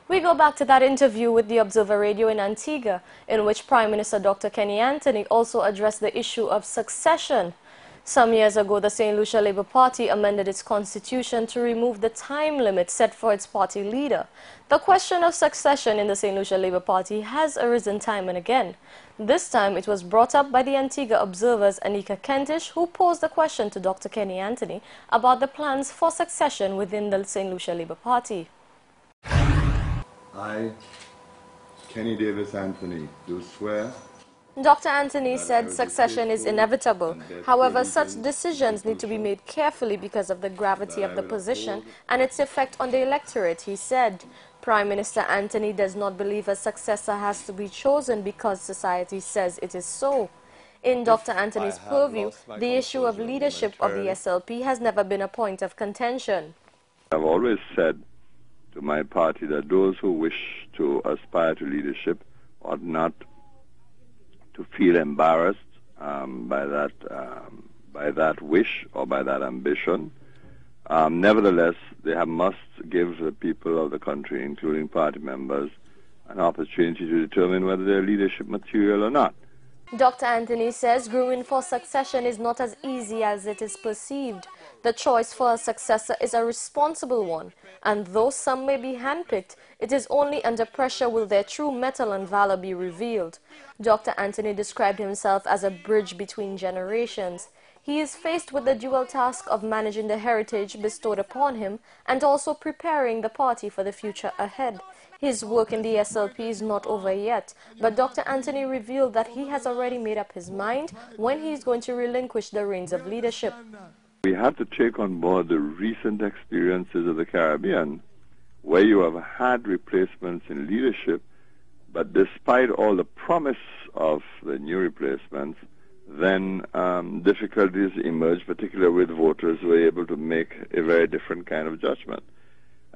We go back to that interview with the Observer Radio in Antigua, in which Prime Minister Dr. Kenny Anthony also addressed the issue of succession. Some years ago, the St. Lucia Labour Party amended its constitution to remove the time limit set for its party leader. The question of succession in the St. Lucia Labour Party has arisen time and again. This time, it was brought up by the Antigua Observer's Anika Kentish, who posed the question to Dr. Kenny Anthony about the plans for succession within the St. Lucia Labour Party. I, Kenny Davis Anthony, do swear. Dr. Anthony said succession is inevitable. However, such decisions need to be made carefully because of the gravity of the position and its effect on the electorate, he said. Prime Minister Anthony does not believe a successor has to be chosen because society says it is so. In Dr. Anthony's purview, the issue of leadership of the SLP has never been a point of contention. I've always said to my party that those who wish to aspire to leadership ought not to feel embarrassed by that wish or by that ambition. Nevertheless, they must give the people of the country, including party members, an opportunity to determine whether they're leadership material or not. Dr. Anthony says grooming for succession is not as easy as it is perceived. The choice for a successor is a responsible one, and though some may be handpicked, it is only under pressure will their true mettle and valor be revealed. Dr. Anthony described himself as a bridge between generations. He is faced with the dual task of managing the heritage bestowed upon him and also preparing the party for the future ahead. His work in the SLP is not over yet, but Dr. Anthony revealed that he has already made up his mind when he is going to relinquish the reins of leadership. We have to take on board the recent experiences of the Caribbean, where you have had replacements in leadership, but despite all the promise of the new replacements, then difficulties emerge, particularly with voters who are able to make a very different kind of judgment.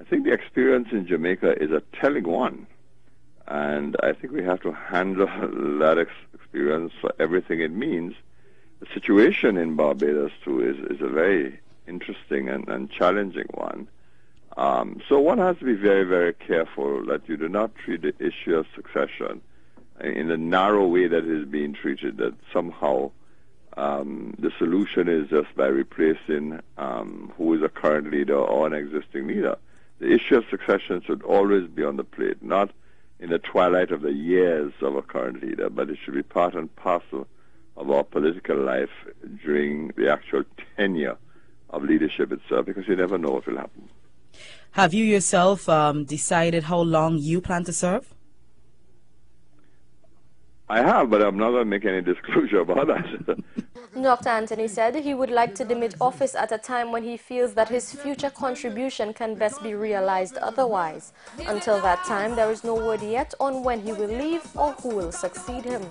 I think the experience in Jamaica is a telling one, and I think we have to handle that experience for everything it means. The situation in Barbados, too, is a very interesting and challenging one. So one has to be very, very careful that you do not treat the issue of succession in the narrow way that it is being treated, that somehow the solution is just by replacing who is a current leader or an existing leader. The issue of succession should always be on the plate, not in the twilight of the years of a current leader, but it should be part and parcel of our political life during the actual tenure of leadership itself, because you never know what will happen. Have you yourself decided how long you plan to serve? I have, but I'm not going to make any disclosure about that. Dr. Anthony said he would like to demit office at a time when he feels that his future contribution can best be realized otherwise. Until that time, there is no word yet on when he will leave or who will succeed him.